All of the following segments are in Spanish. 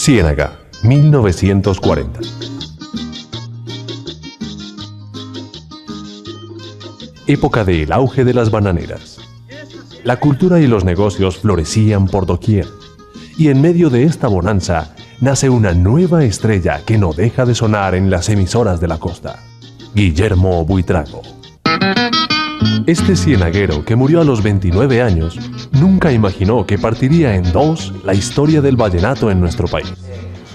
Ciénaga, 1940. Época del auge de las bananeras. La cultura y los negocios florecían por doquier, y en medio de esta bonanza nace una nueva estrella que no deja de sonar en las emisoras de la costa: Guillermo Buitrago. Este cienaguero, que murió a los 29 años, nunca imaginó que partiría en dos la historia del vallenato en nuestro país.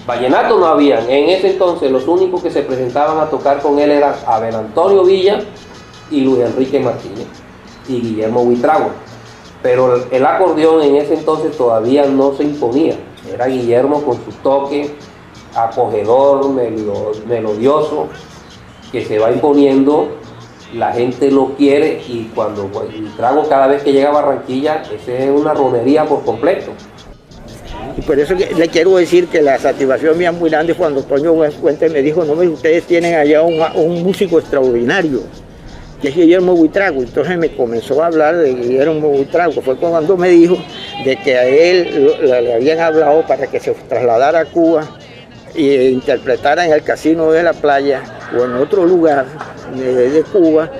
Vallenato no habían. En ese entonces los únicos que se presentaban a tocar con él eran Abel Antonio Villa y Luis Enrique Martínez y Guillermo Buitrago. Pero el acordeón en ese entonces todavía no se imponía. Era Guillermo con su toque acogedor, melodioso, que se va imponiendo. La gente lo quiere, y cuando Buitrago, cada vez que llega a Barranquilla, esa es una romería por completo. Y por eso le quiero decir que la satisfacción mía muy grande cuando Toño Fuentes me dijo: no, ustedes tienen allá un músico extraordinario, que es Guillermo Buitrago. Entonces me comenzó a hablar de Guillermo Buitrago. Fue cuando me dijo de que a él le habían hablado para que se trasladara a Cuba e interpretara en el Casino de la Playa o en otro lugar de Cuba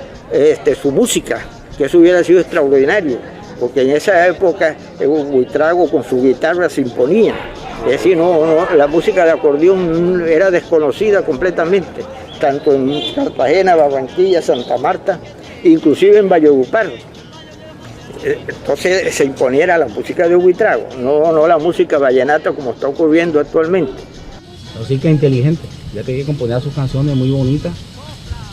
su música, que eso hubiera sido extraordinario, porque en esa época Buitrago con su guitarra se imponía. Es decir, la música de acordeón era desconocida completamente, tanto en Cartagena, Barranquilla, Santa Marta, inclusive en Valledupar. Entonces se imponiera la música de Buitrago, no la música vallenata como está ocurriendo actualmente. Música inteligente, ya que componía sus canciones muy bonitas,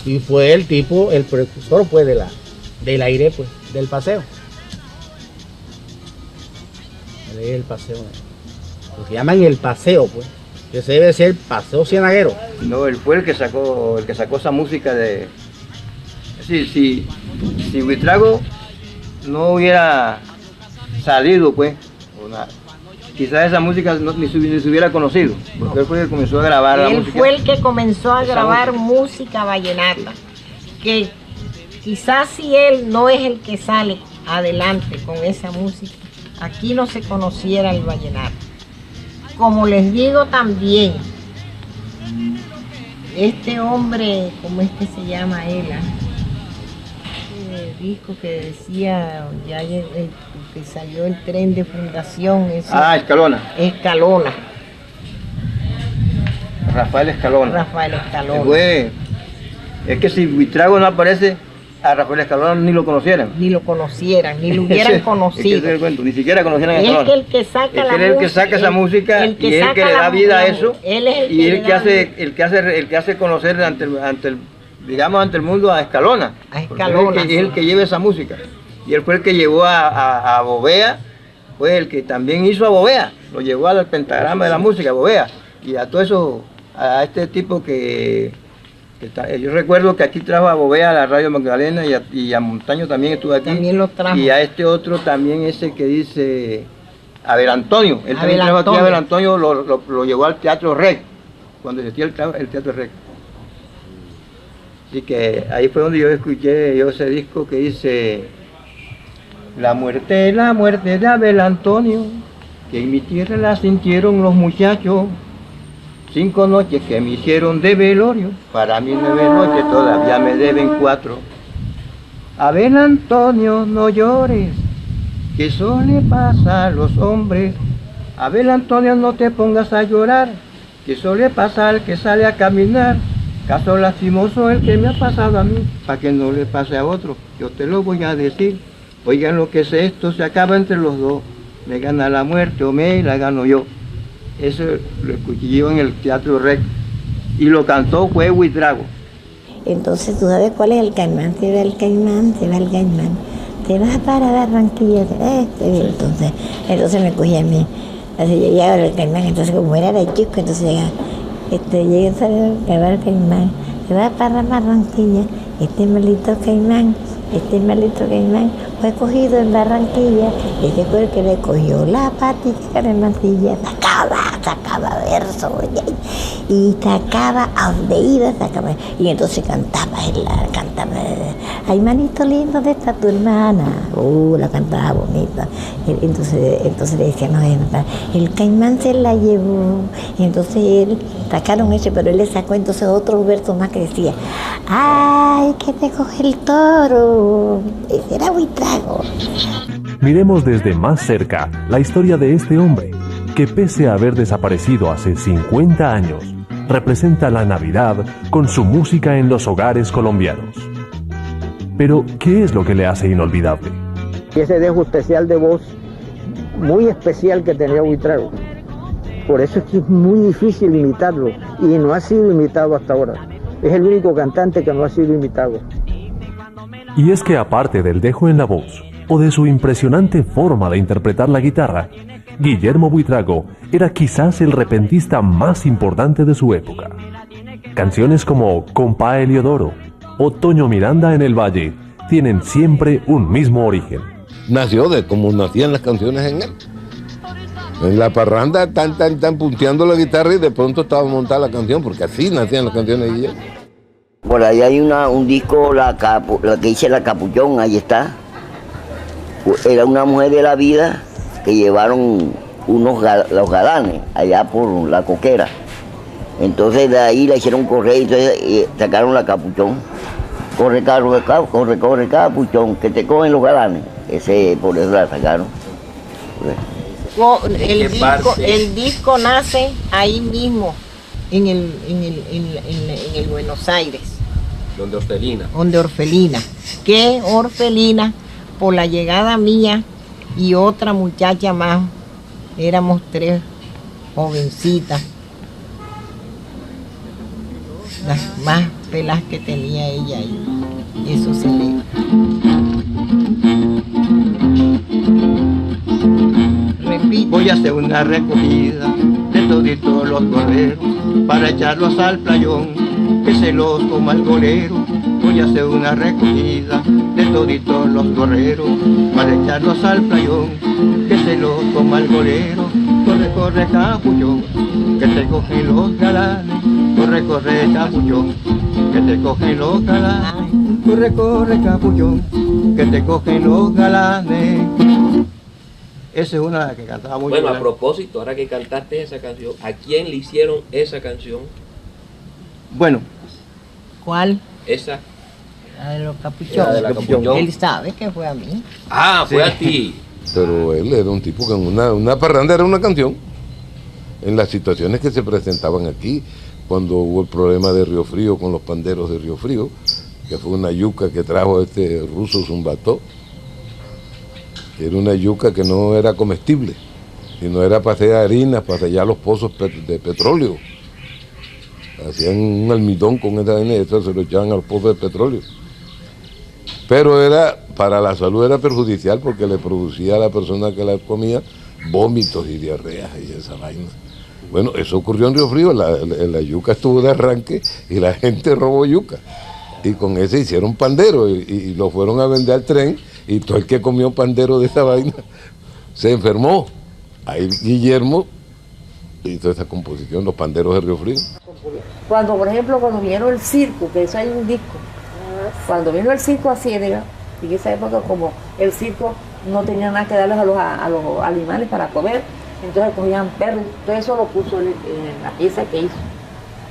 y fue el precursor pues del aire, pues, del paseo. El paseo, lo que llaman el paseo, pues, que ese debe ser paseo cienaguero. No, él fue el que sacó esa música de... Si Buitrago no hubiera salido, pues, quizás esa música ni se hubiera conocido, porque él fue el que comenzó a grabar la música. Él fue el que comenzó a grabar música vallenata, que quizás si él no es el que sale adelante con esa música, aquí no se conociera el vallenato. Como les digo también, este hombre, ¿cómo es que se llama él? Disco que decía, ya que salió el tren de fundación. Escalona. Rafael Escalona. Es que si Buitrago no aparece, a Rafael Escalona ni lo conocieran. Ni lo hubieran conocido. Ni siquiera conocieran a Escalona. Es que el que saca la música. Es el que saca esa música, y es el que le da vida a eso. Él es el que hace conocer ante el mundo a Escalona. Es el que lleva esa música. Y él fue el que llevó a Bovea, fue el que también hizo a Bovea, lo llevó al pentagrama de la música, Bovea. Y a todo eso, a este tipo yo recuerdo que aquí trajo a Bovea a la Radio Magdalena, y a Montaño también estuvo aquí. También lo trajo. Y a este otro también, ese que dice Abel Antonio. Él también trajo aquí a Abel Antonio, lo llevó al Teatro Rec, cuando existía el Teatro Rec. Así que ahí fue donde yo escuché ese disco que dice: la muerte de Abel Antonio, que en mi tierra la sintieron los muchachos. 5 noches que me hicieron de velorio, para mí 9 noches todavía me deben 4. Abel Antonio, no llores, que eso le pasa a los hombres. Abel Antonio, no te pongas a llorar, que eso le pasa al que sale a caminar. Caso lastimoso el que me ha pasado a mí, para que no le pase a otro, yo te lo voy a decir. Oigan lo que es esto, se acaba entre los dos, me gana la muerte o me la gano yo. Eso lo escuché yo en el Teatro Rec, y lo cantó fue Buitrago. Entonces, ¿tú sabes cuál es el caimán? Se va el caimán, te vas para Barranquilla, entonces me cogí a mí, así llegaba el caimán. Entonces, como era de chico, entonces llegué a saber que va el caimán, se va para Barranquilla, este maldito caimán fue cogido en Barranquilla. Ese fue el que le cogió la patica de mantilla, sacaba verso, y sacaba a donde iba, y entonces cantaba bonita. Ay, manito lindo, ¿dónde está tu hermana? La cantaba bonita. Entonces le decían, no, el caimán se la llevó. Y entonces él, sacaron ese, pero él le sacó entonces otros versos más que decía, ay, que te coge el toro. Ese era Buitrago. Miremos desde más cerca la historia de este hombre, que pese a haber desaparecido hace 50 años, representa la Navidad con su música en los hogares colombianos. Pero, ¿qué es lo que le hace inolvidable? Ese dejo especial de voz, muy especial que tenía Buitrago. Por eso es que es muy difícil imitarlo, y no ha sido imitado hasta ahora. Es el único cantante que no ha sido imitado. Y es que aparte del dejo en la voz, o de su impresionante forma de interpretar la guitarra, Guillermo Buitrago era quizás el repentista más importante de su época. Canciones como Compa Heliodoro o Toño Miranda en el Valle tienen siempre un mismo origen. Nació de como nacían las canciones en él. En la parranda tan punteando la guitarra y de pronto estaba montada la canción, porque así nacían las canciones de Guillermo. Por ahí hay un disco, la que dice La Capuchón, ahí está. Era una mujer de la vida que llevaron los galanes allá por la coquera. Entonces de ahí la hicieron correr y entonces sacaron La Capuchón. Corre, capuchón, que te cogen los galanes. Por eso la sacaron. El disco nace ahí mismo, en el Buenos Aires. Donde Orfelina. Donde Orfelina. Que Orfelina, por la llegada mía y otra muchacha más, éramos 3 jovencitas, las más pelas que tenía ella ahí. Eso se lee. Repito. Voy a hacer una recogida de toditos los gorreros para echarlos al playón, que se los coma el golero. Voy a hacer una recogida de toditos los gorreros para echarlos al playón, que se los coma el golero. Corre, capuchón, que te cogen los galanes. Corre, capuchón, que te cogen los galanes. Corre, capuchón, que te cogen los galanes. Esa es una que cantaba muy bien. Bueno, a propósito, ahora que cantaste esa canción, ¿a quién le hicieron esa canción? Bueno. ¿Cuál? Esa. La de los capuchones. La de la capuchón. Él sabe que fue a mí. Ah, fue a ti. Pero él era un tipo que en una parranda era una canción. En las situaciones que se presentaban aquí, cuando hubo el problema de Río Frío con los panderos de Río Frío, que fue una yuca que trajo este ruso Zumbató, que era una yuca que no era comestible, sino era para hacer harinas, para sellar los pozos de petróleo. Hacían un almidón con esa harina y eso se lo echaban al pozo de petróleo. Pero era, para la salud era perjudicial porque le producía a la persona que la comía vómitos y diarreas y esa vaina. Bueno, eso ocurrió en Río Frío, la yuca estuvo de arranque y la gente robó yuca. Y con ese hicieron pandero y lo fueron a vender al tren y todo el que comió pandero de esa vaina se enfermó. Ahí Guillermo hizo esa composición, Los Panderos de Río Frío. Cuando, por ejemplo, cuando vieron el circo, que eso hay un disco, cuando vino el circo a Ciénega, en esa época como el circo no tenía nada que darles a los animales para comer, entonces cogían perros, todo eso lo puso en la pieza que hizo.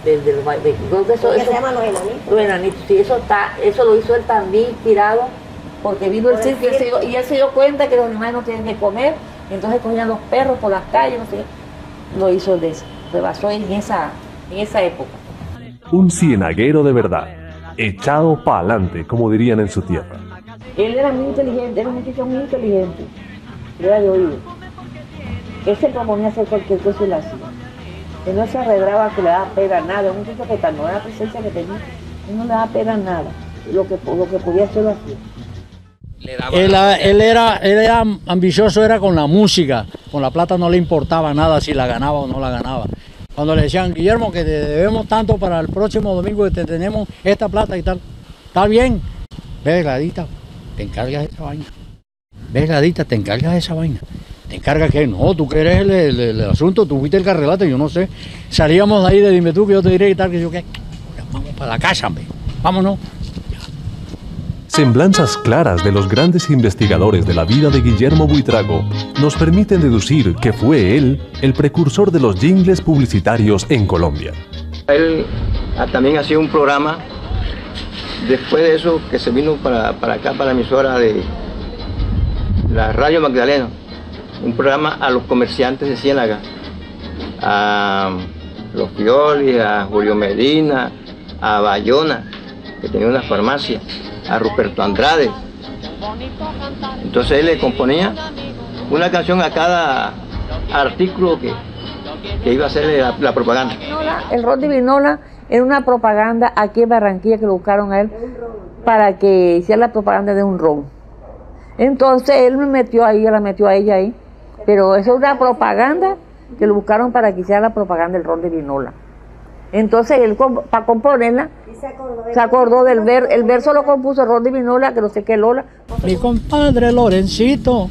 Eso se llama Los Enanitos. Los Enanitos, sí, eso lo hizo él también inspirado, porque vino el circo y él se dio cuenta que los animales no tienen que comer, entonces cogían los perros por las calles, no sé, lo hizo de eso, se basó en esa época. Un cienaguero de verdad, echado para adelante, como dirían en su tierra. Él era muy inteligente, era un muchacho muy inteligente, era de oído. Él se proponía hacer cualquier cosa y la hacía. Él no se arredraba que le daba pena nada, un muchacho que tal no era la presencia que tenía, él no le daba pena nada, lo que podía hacer lo hacía. Él era ambicioso, era con la música, con la plata no le importaba nada si la ganaba o no la ganaba. Cuando le decían, Guillermo, que te debemos tanto para el próximo domingo que te tenemos esta plata y tal, está bien, ve Gladita, te encargas de esa vaina, ve Gladita, te encargas de esa vaina. ¿Te encargas qué? No, tú que eres el asunto, tú fuiste el carrelate, yo no sé. Salíamos de ahí de dime tú que yo te diré y tal, que yo qué. Vamos para la casa, hombre. Vámonos. Semblanzas claras de los grandes investigadores de la vida de Guillermo Buitrago nos permiten deducir que fue él el precursor de los jingles publicitarios en Colombia. Él también hacía un programa, después de eso, que se vino para acá, para la emisora de la Radio Magdalena, un programa a los comerciantes de Ciénaga, a los Piolis, a Julio Medina, a Bayona, que tenía una farmacia, a Ruperto Andrade. Entonces él le componía una canción a cada artículo que iba a hacerle la propaganda. El ron de Vinola era una propaganda aquí en Barranquilla que lo buscaron a él para que hiciera la propaganda de un ron. Entonces él me metió ahí, la metió a ella ahí, pero eso es una propaganda que lo buscaron para que hiciera la propaganda del ron de Vinola. Entonces él, para componerla, se acordó del el verso lo compuso Ron de Vinola, que no sé qué Lola. Mi compadre Lorencito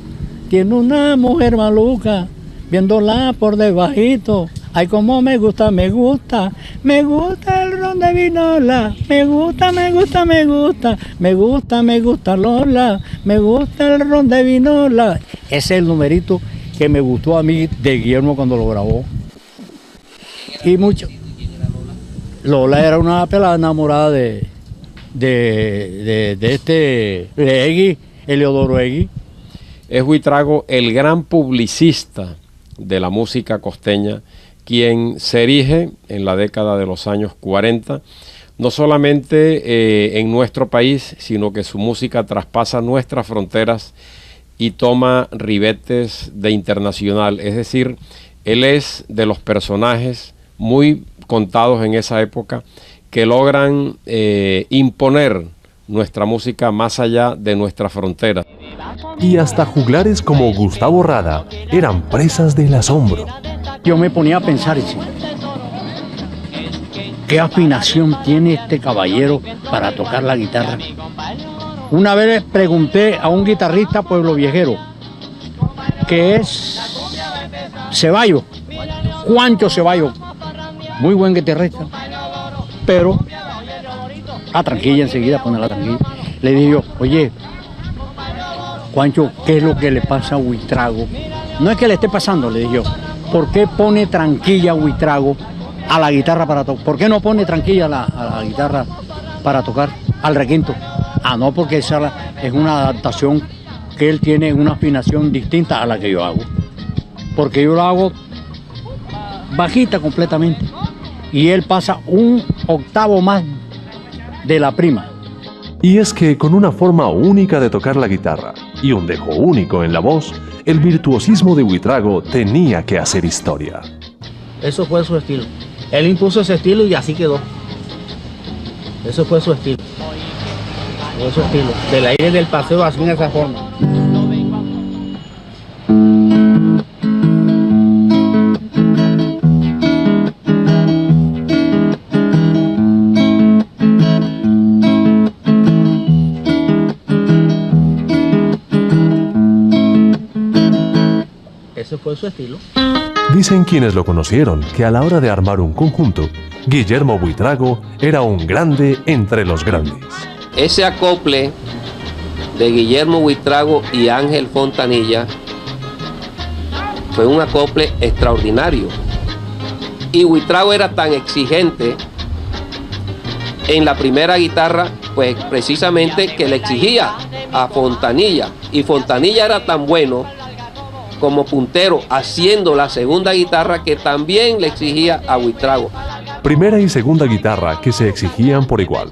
tiene una mujer maluca, viéndola por debajito. Ay, como me gusta, me gusta el ron de Vinola, me gusta Lola, me gusta el ron de Vinola. Ese es el numerito que me gustó a mí de Guillermo cuando lo grabó. Y mucho. Lola era una pelada enamorada de Egui, Eleodoro Egui. Es Buitrago el gran publicista de la música costeña, quien se erige en la década de los años 40, no solamente en nuestro país, sino que su música traspasa nuestras fronteras y toma ribetes de internacional. Es decir, él es de los personajes muy contados en esa época que logran imponer nuestra música más allá de nuestra frontera. Y hasta juglares como Gustavo Rada eran presas del asombro. Yo me ponía a pensar, ¿qué afinación tiene este caballero para tocar la guitarra? Una vez le pregunté a un guitarrista pueblo viejero, que es Ceballos, Juancho Ceballos, muy buen guitarrista, pero la tranquilla enseguida, pone la tranquilla. Le dije yo, oye, Juancho, ¿qué es lo que le pasa a Buitrago? No es que le esté pasando, le dije yo, ¿por qué pone tranquilla Buitrago a la guitarra para tocar? ¿Por qué no pone tranquilla a la guitarra para tocar al requinto? Ah, no, porque esa es una adaptación que él tiene, una afinación distinta a la que yo hago. Porque yo lo hago bajita completamente y él pasa un octavo más de la prima. Y es que con una forma única de tocar la guitarra y un dejo único en la voz, el virtuosismo de Buitrago tenía que hacer historia. Eso fue su estilo. Él impuso ese estilo y así quedó. Eso fue su estilo. Fue su estilo. Del aire del paseo así en esa forma. Ese fue su estilo. Dicen quienes lo conocieron que a la hora de armar un conjunto, Guillermo Buitrago era un grande entre los grandes. Ese acople de Guillermo Buitrago y Ángel Fontanilla fue un acople extraordinario. Y Buitrago era tan exigente en la primera guitarra, pues precisamente que le exigía a Fontanilla. Y Fontanilla era tan bueno como puntero haciendo la segunda guitarra que también le exigía a Buitrago. Primera y segunda guitarra que se exigían por igual.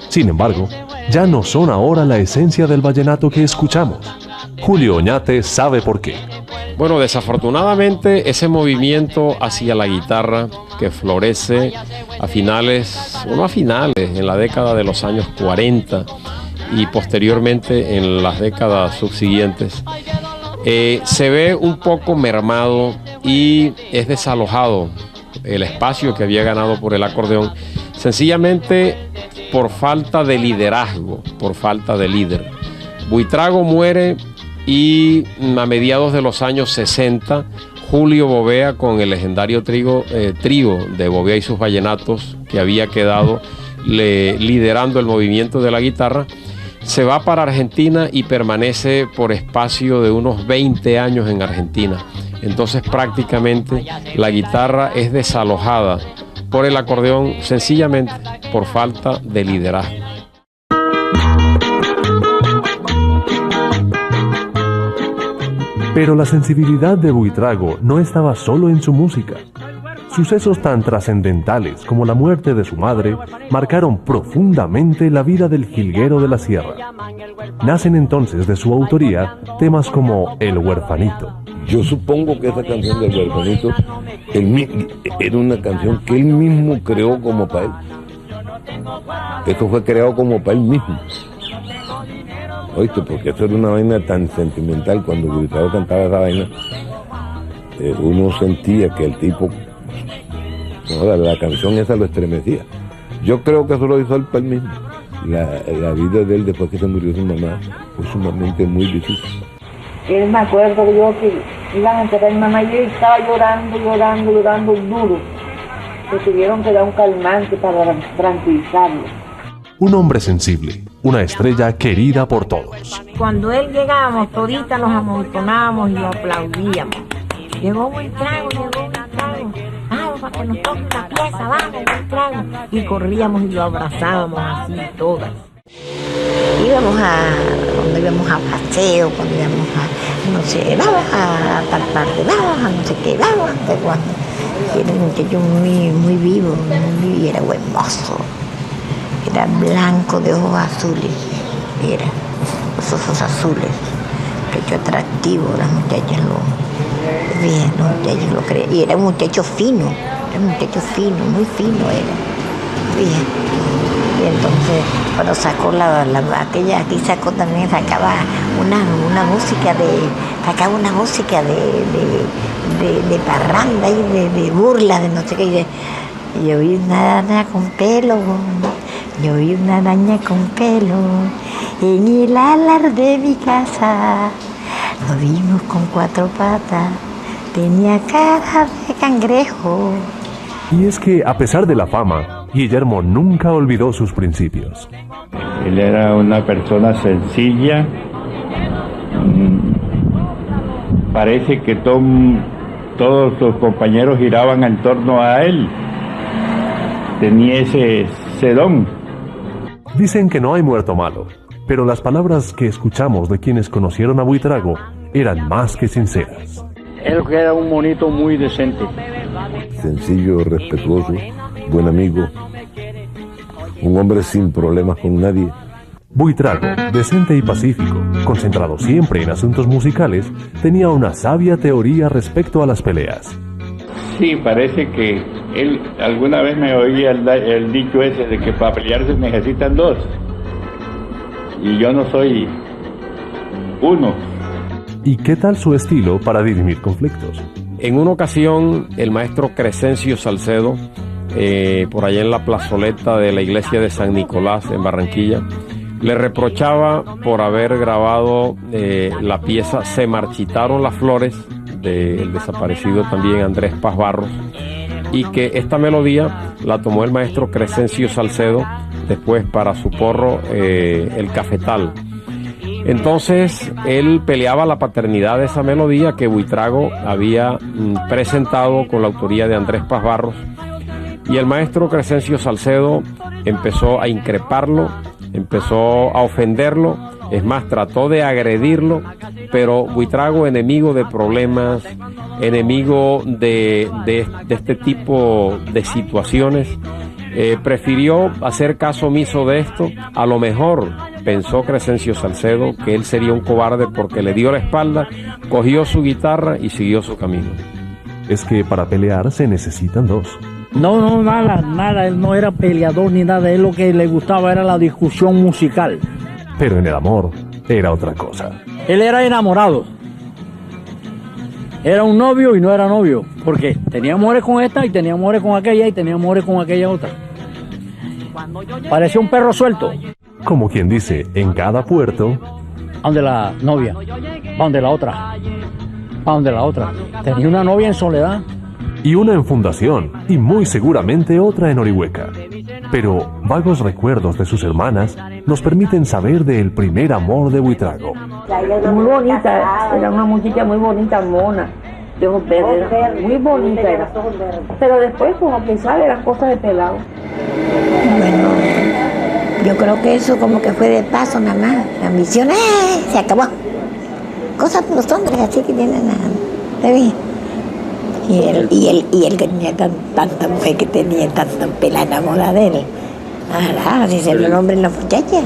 Sin embargo, ya no son ahora la esencia del vallenato que escuchamos. Julio Oñate sabe por qué. Bueno, desafortunadamente ese movimiento hacia la guitarra que florece en la década de los años 40 y posteriormente en las décadas subsiguientes, se ve un poco mermado y es desalojado el espacio que había ganado por el acordeón, sencillamente por falta de liderazgo, por falta de líder. Buitrago muere y a mediados de los años 60, Julio Bovea, con el legendario trío de Bovea y sus vallenatos, que había quedado liderando el movimiento de la guitarra, se va para Argentina y permanece por espacio de unos 20 años en Argentina. Entonces prácticamente la guitarra es desalojada por el acordeón, sencillamente por falta de liderazgo. Pero la sensibilidad de Buitrago no estaba solo en su música. Sucesos tan trascendentales como la muerte de su madre marcaron profundamente la vida del jilguero de la sierra. Nacen entonces de su autoría temas como El Huerfanito. Yo supongo que esa canción del Huerfanito era una canción que él mismo creó como para él. Esto fue creado como para él mismo. Oíste, porque eso era una vaina tan sentimental. Cuando Buitrago cantaba esa vaina, uno sentía que el tipo, la canción esa lo estremecía. Yo creo que eso lo hizo él para él mismo. La vida de él después que se murió su mamá fue sumamente muy difícil. Me acuerdo que iban a enterrar a mi mamá y yo estaba llorando duro. Que tuvieron que dar un calmante para tranquilizarlo. Un hombre sensible, una estrella querida por todos. Cuando él llegábamos, toditas nos amontonábamos y lo aplaudíamos. Llegó Buitrago. Vamos, para que nos toque una pieza, vamos, Buitrago. Y corríamos y lo abrazábamos así todas. Cuando íbamos a paseo, cuando íbamos a, no sé, vamos a tal parte, vamos a no sé qué, vamos a cuando. Y era un muchacho muy vivo, y era buen mozo. Era blanco de ojos azules, era, los ojos azules, pecho atractivo, las muchachas los muchachos lo creían, y era un muchacho fino, muy fino era, bien. Y entonces cuando sacó aquí sacaba una música de parranda y de burla, de no sé qué, y yo vi una araña con pelo. En el alar de mi casa. Lo vimos con 4 patas. Tenía cara de cangrejo. Y es que, a pesar de la fama, Guillermo nunca olvidó sus principios. Él era una persona sencilla. Parece que todos sus compañeros giraban en torno a él. Tenía ese don. Dicen que no hay muerto malo, pero las palabras que escuchamos de quienes conocieron a Buitrago eran más que sinceras. Él era un monito muy decente. Sencillo, respetuoso, buen amigo, un hombre sin problemas con nadie. Buitrago, decente y pacífico, concentrado siempre en asuntos musicales, tenía una sabia teoría respecto a las peleas. Sí, parece que él alguna vez me oía el dicho ese de que para pelear se necesitan 2. Y yo no soy uno. ¿Y qué tal su estilo para dirimir conflictos? En una ocasión, el maestro Crescencio Salcedo, por allá en la plazoleta de la iglesia de San Nicolás, en Barranquilla, le reprochaba por haber grabado la pieza Se marchitaron las flores, del desaparecido también Andrés Paz Barros, y que esta melodía la tomó el maestro Crescencio Salcedo después para su porro El Cafetal. Entonces él peleaba la paternidad de esa melodía que Buitrago había presentado con la autoría de Andrés Paz Barros, y el maestro Crescencio Salcedo empezó a increparlo, empezó a ofenderlo, es más, trató de agredirlo, pero Buitrago, enemigo de problemas, enemigo de este tipo de situaciones, prefirió hacer caso omiso de esto. A lo mejor pensó Crescencio Salcedo que él sería un cobarde porque le dio la espalda, cogió su guitarra y siguió su camino. Es que para pelear se necesitan 2. No, nada, él no era peleador ni nada, él lo que le gustaba era la discusión musical. Pero en el amor era otra cosa. Él era enamorado. Era un novio y no era novio, porque tenía amores con esta y tenía amores con aquella y tenía amores con aquella otra. Parecía un perro suelto. Como quien dice, en cada puerto... Donde la novia, va donde la otra, va donde la otra. Tenía una novia en Soledad. Y una en Fundación, y muy seguramente otra en Orihueca. Pero vagos recuerdos de sus hermanas nos permiten saber del primer amor de Buitrago. Muy bonita, era una muchacha muy bonita, mona, de ojos verdes, muy bonita era. Pero después, como que sabe, eran cosas de pelado. Bueno, yo creo que eso como que fue de paso nada más. La ambición, se acabó. Cosas de los hombres así que tienen nada. Y él que tenía tanta mujer que tenía tanta pela enamorada de él. Si se el hombre y la muchacha.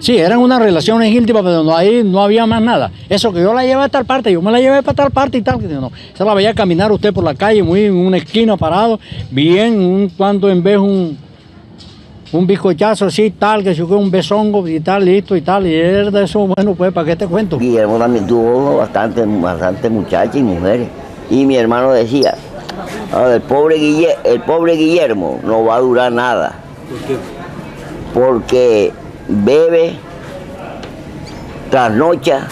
Sí, eran unas relaciones íntimas, pero ahí no había más nada. Eso que yo la llevé a tal parte, yo me la llevé para tal parte y tal. No, se la veía caminar usted por la calle, muy en una esquina parado, bien, cuando en vez un bizcochazo así, tal, que se fue un besongo y tal, listo y tal. Y era de eso, bueno, pues, ¿para qué te cuento? Guillermo también tuvo bastante muchachas y mujeres. Y mi hermano decía, el pobre Guillermo no va a durar nada. ¿Por qué? Porque bebe, trasnocha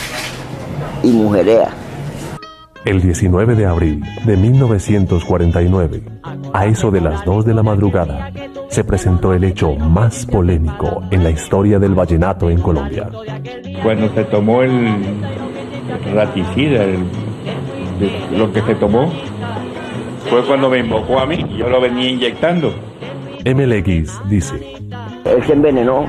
y mujerea. El 19 de abril de 1949, a eso de las 2 de la madrugada, se presentó el hecho más polémico en la historia del vallenato en Colombia. Cuando se tomó el raticida, lo que se tomó, fue cuando me invocó a mí, yo lo venía inyectando. MLX dice: él se envenenó.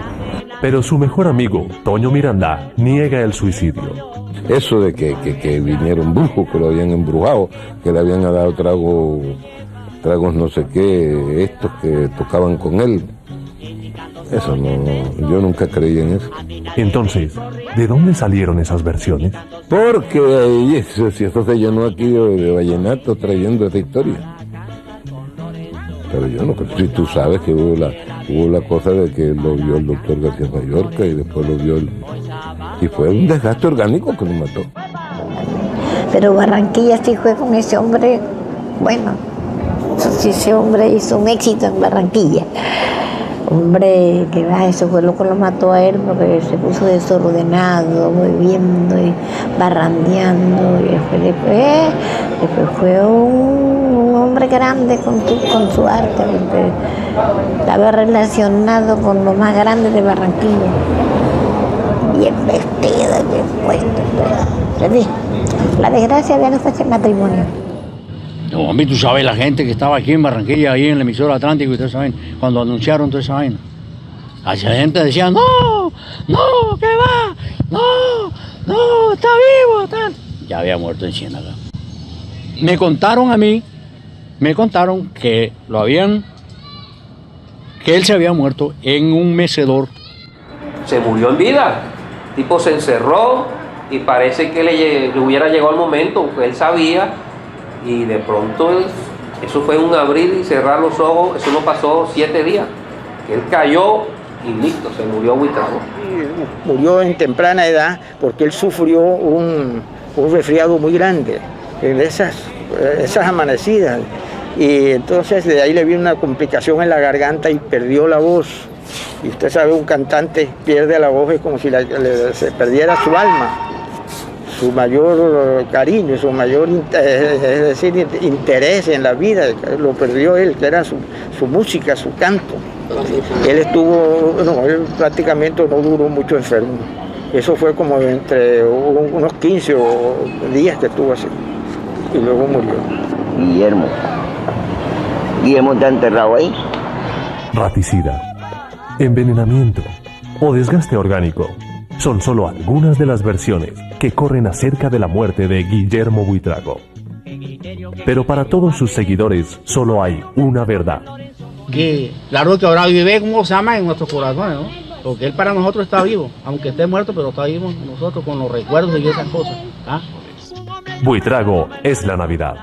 Pero su mejor amigo, Toño Miranda, niega el suicidio. Eso de que vinieron brujos, que lo habían embrujado, que le habían dado tragos no sé qué, estos que tocaban con él. Eso no, yo nunca creí en eso. Entonces, ¿de dónde salieron esas versiones? Porque eso se llenó aquí de vallenato trayendo esta historia. Pero yo no creo. Si tú sabes que hubo la cosa de que lo vio el doctor García Mallorca y después lo vio y fue un desgaste orgánico que lo mató. Pero Barranquilla sí fue con ese hombre, bueno, ese hombre hizo un éxito en Barranquilla. Hombre, que eso fue lo que lo mató a él, porque se puso desordenado, bebiendo y barrandeando, y después fue un hombre grande con su arte, porque estaba relacionado con lo más grande de Barranquilla, bien vestido, bien puesto. La desgracia de no fue ese matrimonio. No, hombre, tú sabes la gente que estaba aquí en Barranquilla, ahí en el emisor Atlántico y toda esa vaina, cuando anunciaron toda esa vaina. Esa gente decía, no, ¿qué va? No, está vivo, tal. Ya había muerto en Ciénaga. Me contaron a mí, que él se había muerto en un mecedor. Se murió en vida. El tipo se encerró y parece que le hubiera llegado el momento, que él sabía. Y de pronto, eso fue un abrir y cerrar los ojos, eso no pasó 7 días. Él cayó y listo, se murió Buitrago. Murió en temprana edad porque él sufrió un resfriado muy grande en esas amanecidas. Y entonces de ahí le vino una complicación en la garganta y perdió la voz. Y usted sabe, un cantante pierde la voz, es como si se perdiera su alma. Su mayor cariño, su mayor interés en la vida, lo perdió él, que era su música, su canto. Él prácticamente no duró mucho enfermo. Eso fue como entre unos 15 días que estuvo así. Y luego murió. Guillermo está enterrado ahí. Raticida, envenenamiento o desgaste orgánico son solo algunas de las versiones que corren acerca de la muerte de Guillermo Buitrago. Pero para todos sus seguidores solo hay una verdad. Que claro que ahora vive, como se llama, en nuestros corazones, ¿no? Porque él para nosotros está vivo, aunque esté muerto, pero está vivo nosotros con los recuerdos y esas cosas. Buitrago es la Navidad.